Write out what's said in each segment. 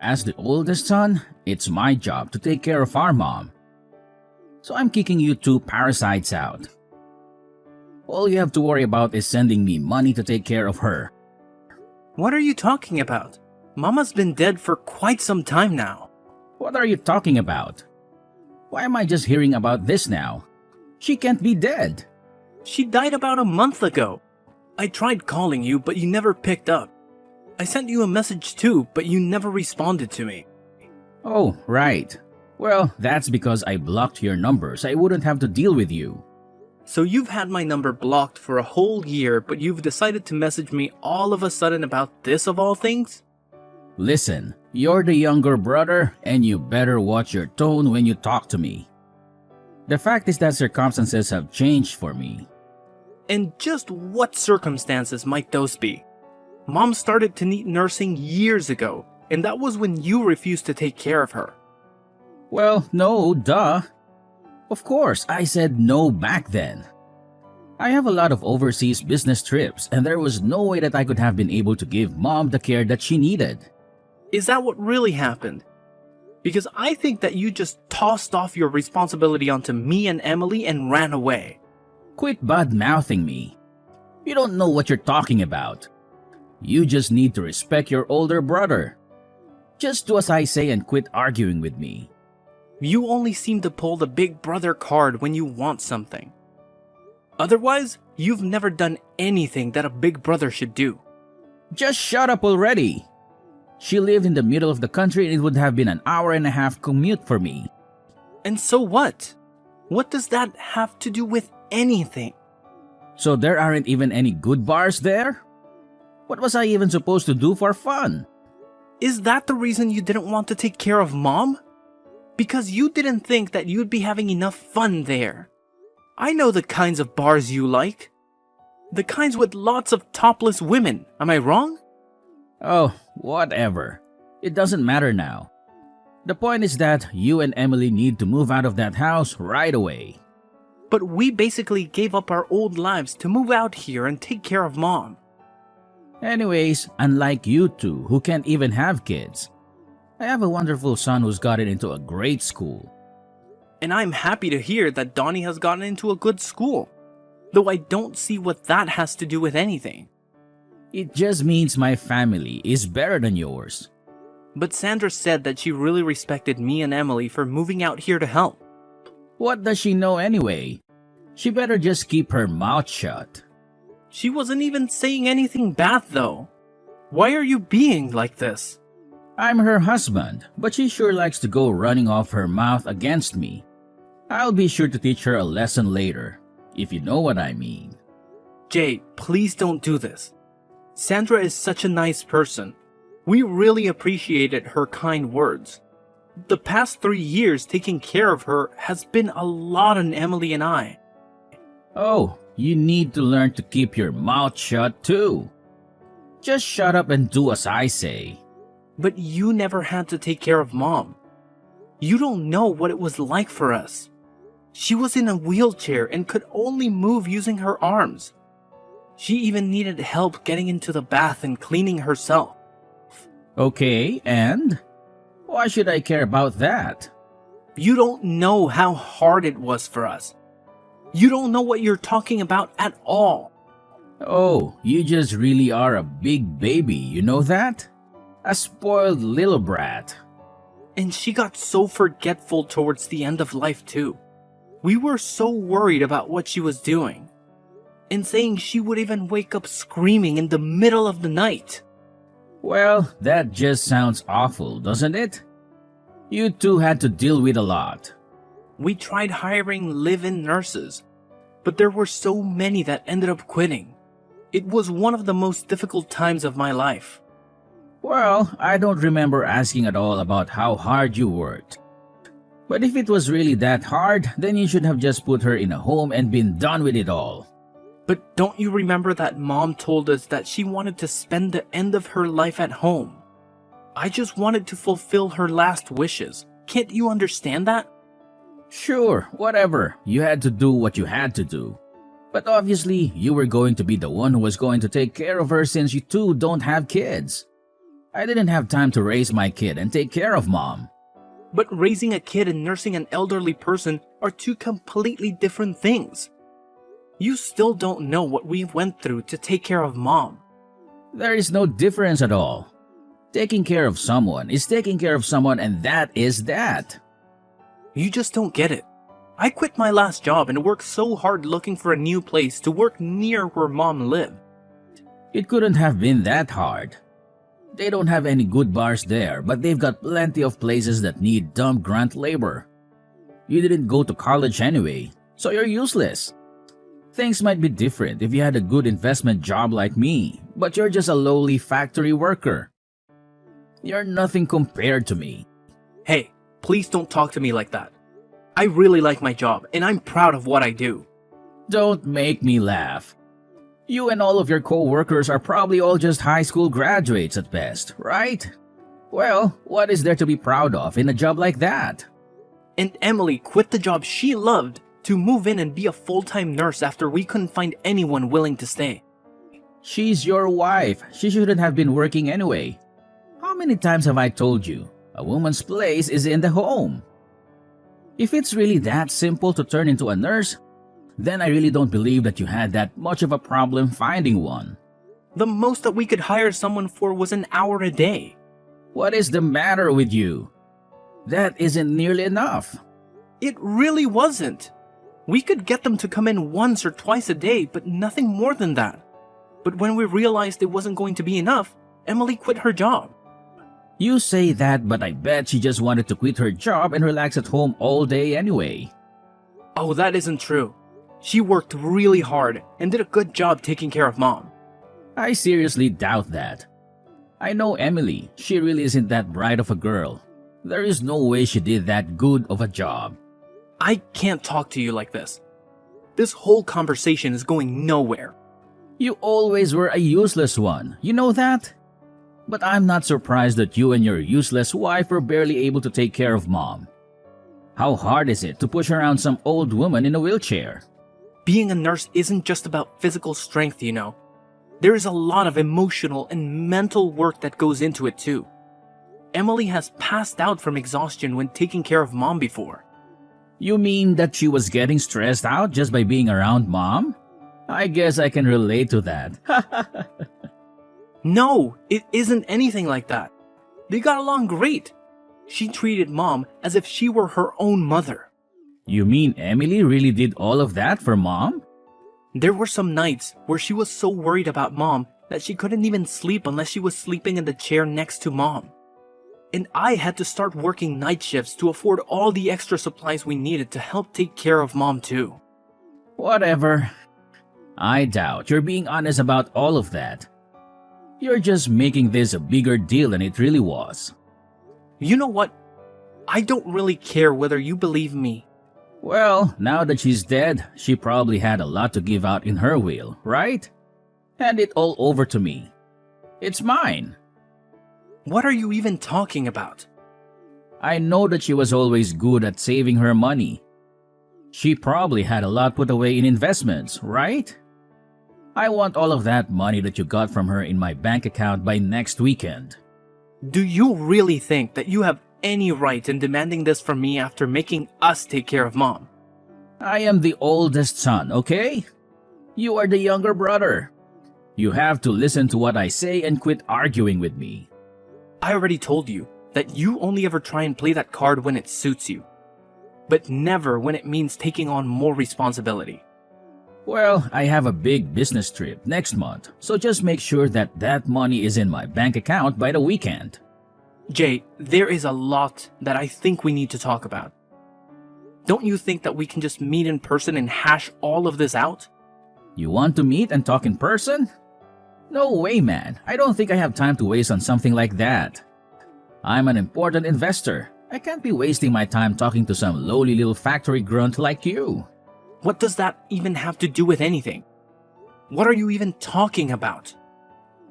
As the oldest son, it's my job to take care of our mom. So I'm kicking you two parasites out. All you have to worry about is sending me money to take care of her. What are you talking about? Mama's been dead for quite some time now. What are you talking about? Why am I just hearing about this now? She can't be dead. She died about a month ago. I tried calling you, but you never picked up. I sent you a message too, but you never responded to me. Oh, right. Well, that's because I blocked your number, so I wouldn't have to deal with you. So you've had my number blocked for a whole year, but you've decided to message me all of a sudden about this of all things? Listen, you're the younger brother, and you better watch your tone when you talk to me. The fact is that circumstances have changed for me. And just what circumstances might those be? Mom started to need nursing years ago, and that was when you refused to take care of her. Well, no, duh. Of course, I said no back then. I have a lot of overseas business trips, and there was no way that I could have been able to give Mom the care that she needed. Is that what really happened? Because I think that you just tossed off your responsibility onto me and Emily and ran away. Quit bad-mouthing me. You don't know what you're talking about. You just need to respect your older brother. Just do as I say and quit arguing with me. You only seem to pull the big brother card when you want something. Otherwise, you've never done anything that a big brother should do. Just shut up already. She lived in the middle of the country and it would have been an hour-and-a-half commute for me. And so what? What does that have to do with anything? So there aren't even any good bars there? What was I even supposed to do for fun? Is that the reason you didn't want to take care of Mom? Because you didn't think that you'd be having enough fun there. I know the kinds of bars you like. The kinds with lots of topless women, am I wrong? Oh, whatever. It doesn't matter now. The point is that you and Emily need to move out of that house right away. But we basically gave up our old lives to move out here and take care of Mom. Anyways, unlike you two who can't even have kids, I have a wonderful son who's gotten into a great school. And I'm happy to hear that Donnie has gotten into a good school, though I don't see what that has to do with anything. It just means my family is better than yours. But Sandra said that she really respected me and Emily for moving out here to help. What does she know anyway? She better just keep her mouth shut. She wasn't even saying anything bad though. Why are you being like this? I'm her husband, but she sure likes to go running off her mouth against me. I'll be sure to teach her a lesson later, if you know what I mean. Jay, please don't do this. Sandra is such a nice person. We really appreciated her kind words. The past 3 years taking care of her has been a lot on Emily and I. Oh, you need to learn to keep your mouth shut too. Just shut up and do as I say. But you never had to take care of Mom. You don't know what it was like for us. She was in a wheelchair and could only move using her arms. She even needed help getting into the bath and cleaning herself. Okay, and? Why should I care about that? You don't know how hard it was for us. You don't know what you're talking about at all. Oh, you just really are a big baby, you know that? A spoiled little brat. And she got so forgetful towards the end of life too. We were so worried about what she was doing. And saying she would even wake up screaming in the middle of the night. Well, that just sounds awful, doesn't it? You two had to deal with a lot. We tried hiring live-in nurses, but there were so many that ended up quitting. It was one of the most difficult times of my life. Well, I don't remember asking at all about how hard you worked. But if it was really that hard, then you should have just put her in a home and been done with it all. But don't you remember that Mom told us that she wanted to spend the end of her life at home? I just wanted to fulfill her last wishes. Can't you understand that? Sure, whatever. You had to do what you had to do. But obviously, you were going to be the one who was going to take care of her since you two don't have kids. I didn't have time to raise my kid and take care of mom. But raising a kid and nursing an elderly person are two completely different things. You still don't know what we went through to take care of mom. There is no difference at all. Taking care of someone is taking care of someone, and that is that. You just don't get it. I quit my last job and worked so hard looking for a new place to work near where mom lived. It couldn't have been that hard. They don't have any good bars there, but they've got plenty of places that need dumb grunt labor. You didn't go to college anyway, so you're useless. Things might be different if you had a good investment job like me, but you're just a lowly factory worker. You're nothing compared to me. Hey, please don't talk to me like that. I really like my job and I'm proud of what I do. Don't make me laugh. You and all of your co-workers are probably all just high school graduates at best, right? Well, what is there to be proud of in a job like that? And Emily quit the job she loved to move in and be a full-time nurse after we couldn't find anyone willing to stay. She's your wife. She shouldn't have been working anyway. How many times have I told you, a woman's place is in the home? If it's really that simple to turn into a nurse, then I really don't believe that you had that much of a problem finding one. The most that we could hire someone for was an hour a day. What is the matter with you? That isn't nearly enough. It really wasn't. We could get them to come in once or twice a day, but nothing more than that. But when we realized it wasn't going to be enough, Emily quit her job. You say that, but I bet she just wanted to quit her job and relax at home all day anyway. Oh, that isn't true. She worked really hard and did a good job taking care of mom. I seriously doubt that. I know Emily. She really isn't that bright of a girl. There is no way she did that good of a job. I can't talk to you like this. This whole conversation is going nowhere. You always were a useless one. You know that? But I'm not surprised that you and your useless wife were barely able to take care of mom. How hard is it to push around some old woman in a wheelchair? Being a nurse isn't just about physical strength, you know. There is a lot of emotional and mental work that goes into it too. Emily has passed out from exhaustion when taking care of mom before. You mean that she was getting stressed out just by being around mom? I guess I can relate to that. No, it isn't anything like that. They got along great. She treated mom as if she were her own mother. You mean Emily really did all of that for mom? There were some nights where she was so worried about mom that she couldn't even sleep unless she was sleeping in the chair next to mom. And I had to start working night shifts to afford all the extra supplies we needed to help take care of mom too. Whatever. I doubt you're being honest about all of that. You're just making this a bigger deal than it really was. You know what? I don't really care whether you believe me. Well, now that she's dead, she probably had a lot to give out in her will, right? Hand it all over to me. It's mine. What are you even talking about? I know that she was always good at saving her money. She probably had a lot put away in investments, right? I want all of that money that you got from her in my bank account by next weekend. Do you really think that you have any right in demanding this from me after making us take care of mom? I am the oldest son, okay? You are the younger brother. You have to listen to what I say and quit arguing with me. I already told you that you only ever try and play that card when it suits you, but never when it means taking on more responsibility. Well, I have a big business trip next month, so just make sure that that money is in my bank account by the weekend. Jay, there is a lot that I think we need to talk about. Don't you think that we can just meet in person and hash all of this out? You want to meet and talk in person? No way, man. I don't think I have time to waste on something like that. I'm an important investor. I can't be wasting my time talking to some lowly little factory grunt like you. What does that even have to do with anything? What are you even talking about?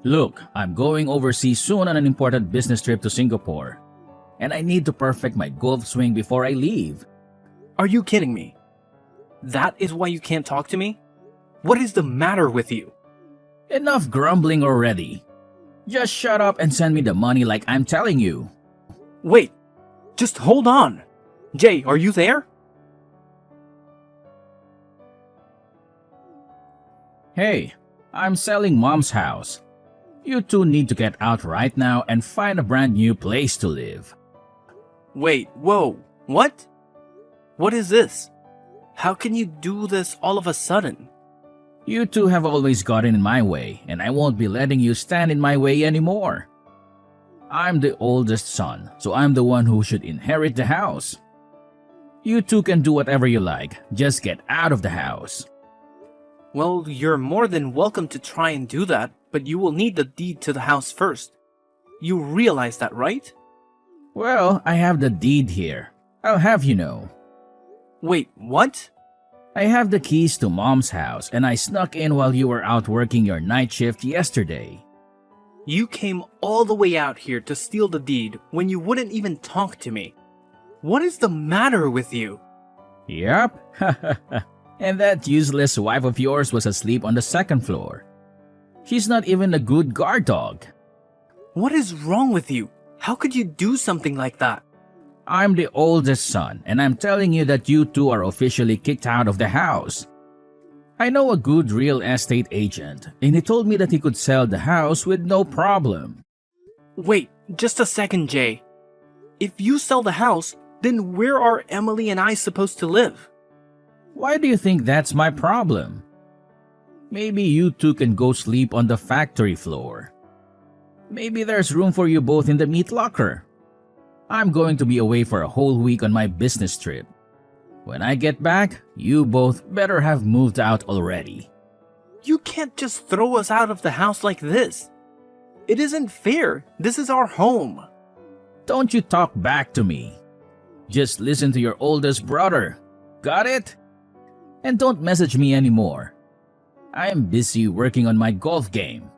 Look, I'm going overseas soon on an important business trip to Singapore. And I need to perfect my golf swing before I leave. Are you kidding me? That is why you can't talk to me? What is the matter with you? Enough grumbling already. Just shut up and send me the money like I'm telling you. Wait, just hold on. Jay, are you there? Hey, I'm selling Mom's house. You two need to get out right now and find a brand new place to live. Wait, whoa, what? What is this? How can you do this all of a sudden? You two have always gotten in my way, and I won't be letting you stand in my way anymore. I'm the oldest son, so I'm the one who should inherit the house. You two can do whatever you like, just get out of the house. Well, you're more than welcome to try and do that, but you will need the deed to the house first. You realize that, right? Well, I have the deed here. I'll have you know. Wait, what? I have the keys to Mom's house, and I snuck in while you were out working your night shift yesterday. You came all the way out here to steal the deed when you wouldn't even talk to me. What is the matter with you? Yup. And that useless wife of yours was asleep on the second floor. She's not even a good guard dog. What is wrong with you? How could you do something like that? I'm the oldest son, and I'm telling you that you two are officially kicked out of the house. I know a good real estate agent, and he told me that he could sell the house with no problem. Wait, just a second, Jay. If you sell the house, then where are Emily and I supposed to live? Why do you think that's my problem? Maybe you two can go sleep on the factory floor. Maybe there's room for you both in the meat locker. I'm going to be away for a whole week on my business trip. When I get back, you both better have moved out already. You can't just throw us out of the house like this. It isn't fair. This is our home. Don't you talk back to me. Just listen to your oldest brother. Got it? And don't message me anymore. I am busy working on my golf game.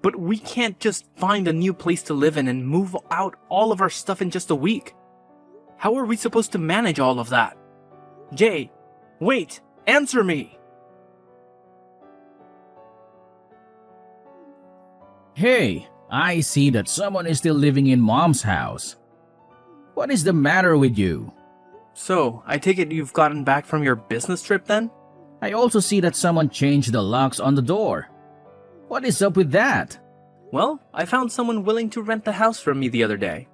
But we can't just find a new place to live in and move out all of our stuff in just a week. How are we supposed to manage all of that? Jay, wait, answer me! Hey, I see that someone is still living in Mom's house. What is the matter with you? So, I take it you've gotten back from your business trip then? I also see that someone changed the locks on the door. What is up with that? Well, I found someone willing to rent the house from me the other day.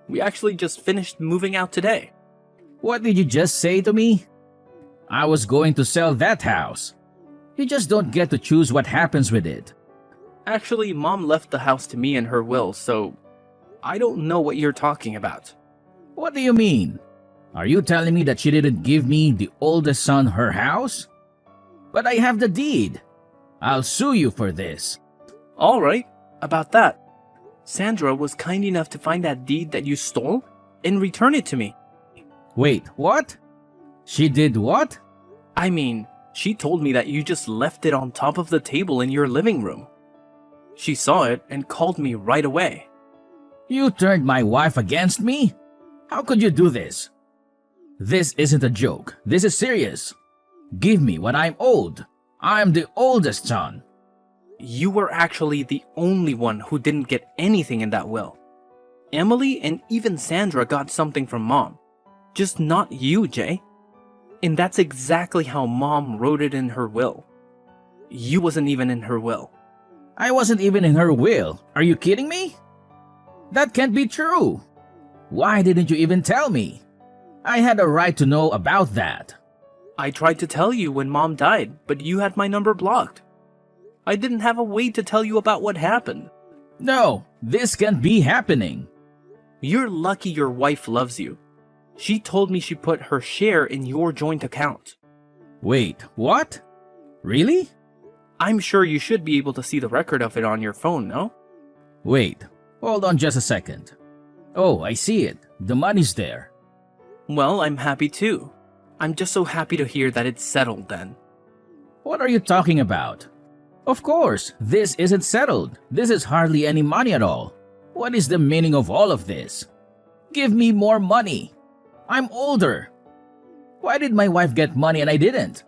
We actually just finished moving out today. What did you just say to me? I was going to sell that house. You just don't get to choose what happens with it. Actually, Mom left the house to me in her will, so I don't know what you're talking about. What do you mean? Are you telling me that she didn't give me, the oldest son, her house? But I have the deed. I'll sue you for this. Alright, about that. Sandra was kind enough to find that deed that you stole and return it to me. Wait, what? She did what? I mean, she told me that you just left it on top of the table in your living room. She saw it and called me right away. You turned my wife against me? How could you do this? This isn't a joke. This is serious. Give me what I'm owed. I'm the oldest son. You were actually the only one who didn't get anything in that will. Emily and even Sandra got something from Mom. Just not you, Jay. And that's exactly how Mom wrote it in her will. You wasn't even in her will. I wasn't even in her will. Are you kidding me? That can't be true. Why didn't you even tell me? I had a right to know about that. I tried to tell you when Mom died, but you had my number blocked. I didn't have a way to tell you about what happened. No, this can't be happening. You're lucky your wife loves you. She told me she put her share in your joint account. Wait, what? Really? I'm sure you should be able to see the record of it on your phone, no? Wait, hold on just a second. Oh, I see it. The money's there. Well, I'm happy too. I'm just so happy to hear that it's settled then. What are you talking about? Of course, this isn't settled. This is hardly any money at all. What is the meaning of all of this? Give me more money. I'm older. Why did my wife get money and I didn't?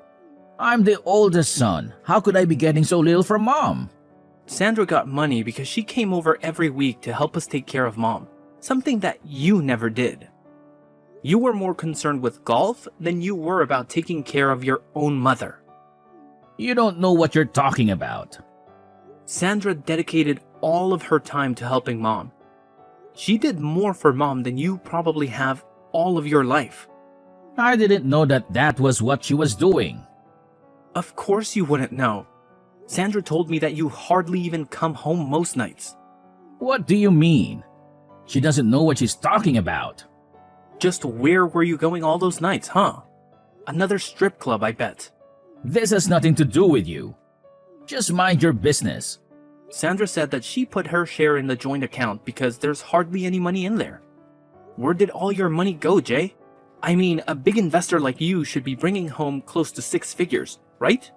I'm the oldest son. How could I be getting so little from Mom? Sandra got money because she came over every week to help us take care of Mom, something that you never did. You were more concerned with golf than you were about taking care of your own mother. You don't know what you're talking about. Sandra dedicated all of her time to helping Mom. She did more for Mom than you probably have all of your life. I didn't know that was what she was doing. Of course you wouldn't know. Sandra told me that you hardly even come home most nights. What do you mean? She doesn't know what she's talking about. Just where were you going all those nights, huh? Another strip club, I bet. This has nothing to do with you. Just mind your business. Sandra said that she put her share in the joint account because there's hardly any money in there. Where did all your money go, Jay? I mean, a big investor like you should be bringing home close to 6 figures, right?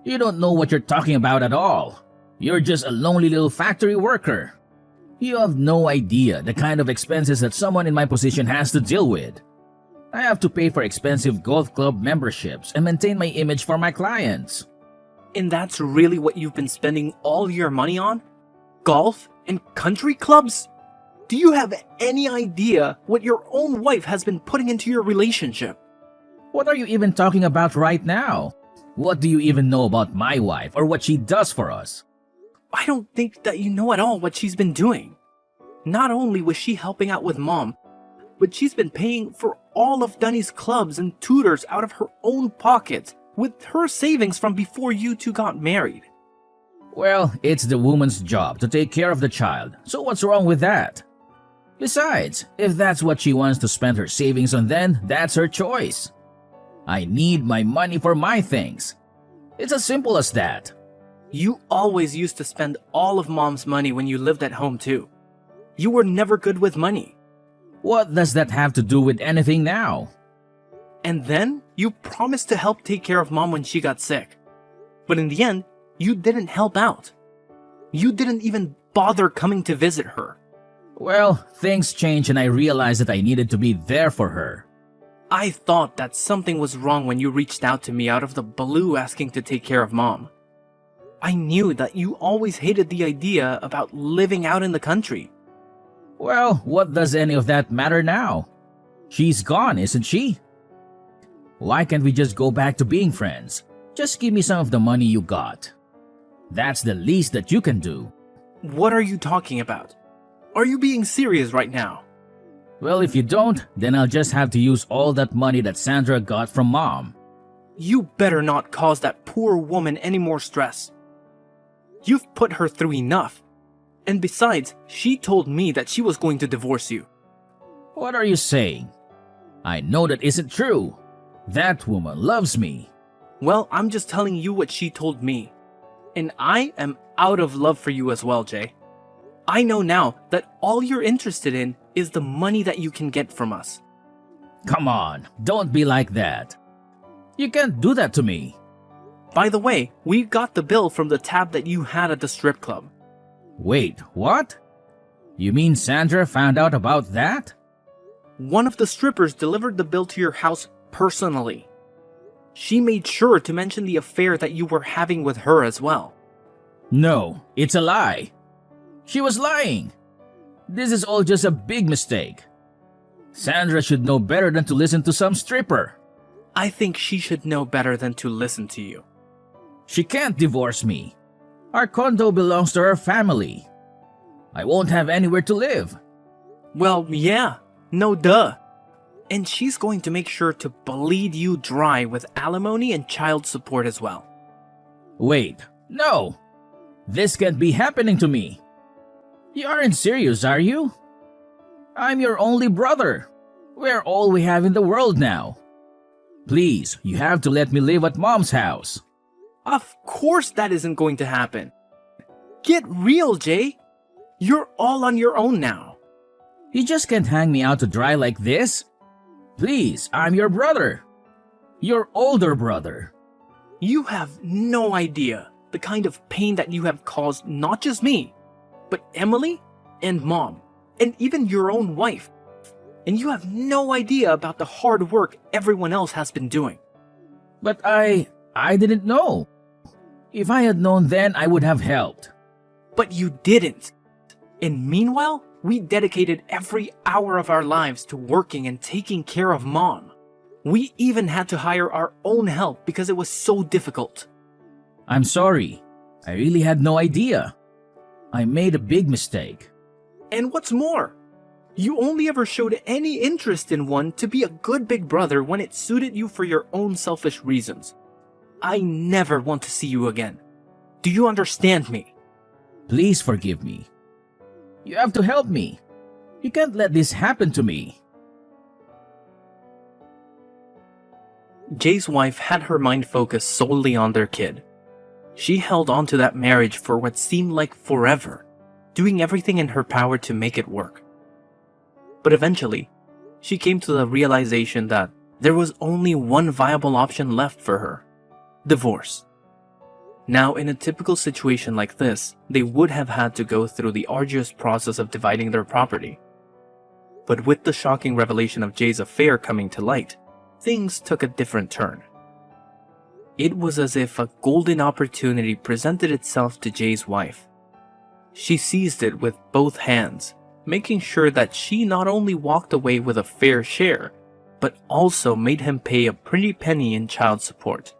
You don't know what you're talking about at all. You're just a lonely little factory worker. You have no idea the kind of expenses that someone in my position has to deal with. I have to pay for expensive golf club memberships and maintain my image for my clients. And that's really what you've been spending all your money on? Golf and country clubs? Do you have any idea what your own wife has been putting into your relationship? What are you even talking about right now? What do you even know about my wife or what she does for us? I don't think that you know at all what she's been doing. Not only was she helping out with Mom, but she's been paying for all of Dunny's clubs and tutors out of her own pocket with her savings from before you two got married. Well, it's the woman's job to take care of the child, so what's wrong with that? Besides, if that's what she wants to spend her savings on, then that's her choice. I need my money for my things. It's as simple as that. You always used to spend all of Mom's money when you lived at home too. You were never good with money. What does that have to do with anything now? And then you promised to help take care of Mom when she got sick. But in the end, you didn't help out. You didn't even bother coming to visit her. Well, things changed and I realized that I needed to be there for her. I thought that something was wrong when you reached out to me out of the blue asking to take care of Mom. I knew that you always hated the idea about living out in the country. Well, what does any of that matter now? She's gone, isn't she? Why can't we just go back to being friends? Just give me some of the money you got. That's the least that you can do. What are you talking about? Are you being serious right now? Well, if you don't, then I'll just have to use all that money that Sandra got from Mom. You better not cause that poor woman any more stress. You've put her through enough. And besides, she told me that she was going to divorce you. What are you saying? I know that isn't true. That woman loves me. Well, I'm just telling you what she told me. And I am out of love for you as well, Jay. I know now that all you're interested in is the money that you can get from us. Come on, don't be like that. You can't do that to me. By the way, we got the bill from the tab that you had at the strip club. Wait, what? You mean Sandra found out about that? One of the strippers delivered the bill to your house personally. She made sure to mention the affair that you were having with her as well. No, it's a lie. She was lying. This is all just a big mistake. Sandra should know better than to listen to some stripper. I think she should know better than to listen to you. She can't divorce me. Our condo belongs to her family. I won't have anywhere to live. Well, yeah, no duh. And she's going to make sure to bleed you dry with alimony and child support as well. Wait, no. This can't be happening to me. You aren't serious, are you? I'm your only brother. We're all we have in the world now. Please, you have to let me live at Mom's house. Of course that isn't going to happen. Get real, Jay. You're all on your own now. You just can't hang me out to dry like this. Please, I'm your brother. Your older brother. You have no idea the kind of pain that you have caused not just me, but Emily and Mom, and even your own wife. And you have no idea about the hard work everyone else has been doing. But I didn't know. If I had known then, I would have helped. But you didn't. And meanwhile, we dedicated every hour of our lives to working and taking care of Mom. We even had to hire our own help because it was so difficult. I'm sorry. I really had no idea. I made a big mistake. And what's more, you only ever showed any interest in one to be a good big brother when it suited you for your own selfish reasons. I never want to see you again. Do you understand me? Please forgive me. You have to help me. You can't let this happen to me. Jay's wife had her mind focused solely on their kid. She held on to that marriage for what seemed like forever, doing everything in her power to make it work. But eventually, she came to the realization that there was only one viable option left for her: divorce. Now, in a typical situation like this, they would have had to go through the arduous process of dividing their property. But with the shocking revelation of Jay's affair coming to light, things took a different turn. It was as if a golden opportunity presented itself to Jay's wife. She seized it with both hands, making sure that she not only walked away with a fair share, but also made him pay a pretty penny in child support.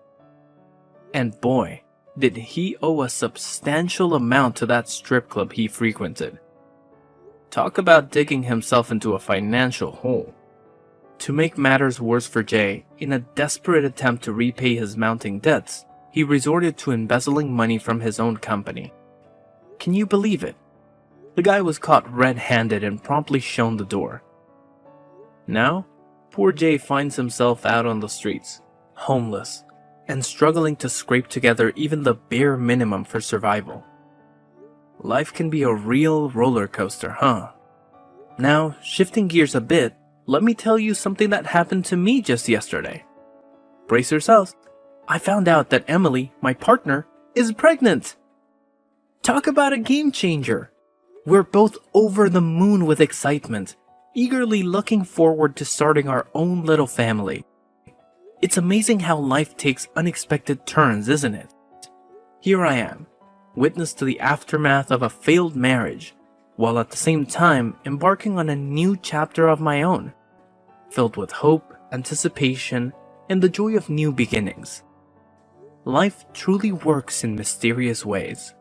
And boy, did he owe a substantial amount to that strip club he frequented. Talk about digging himself into a financial hole. To make matters worse for Jay, in a desperate attempt to repay his mounting debts, he resorted to embezzling money from his own company. Can you believe it? The guy was caught red-handed and promptly shown the door. Now, poor Jay finds himself out on the streets, homeless, and struggling to scrape together even the bare minimum for survival. Life can be a real roller coaster, huh? Now, shifting gears a bit, let me tell you something that happened to me just yesterday. Brace yourselves. I found out that Emily, my partner, is pregnant. Talk about a game changer. We're both over the moon with excitement, eagerly looking forward to starting our own little family. It's amazing how life takes unexpected turns, isn't it? Here I am, witness to the aftermath of a failed marriage, while at the same time embarking on a new chapter of my own, filled with hope, anticipation, and the joy of new beginnings. Life truly works in mysterious ways.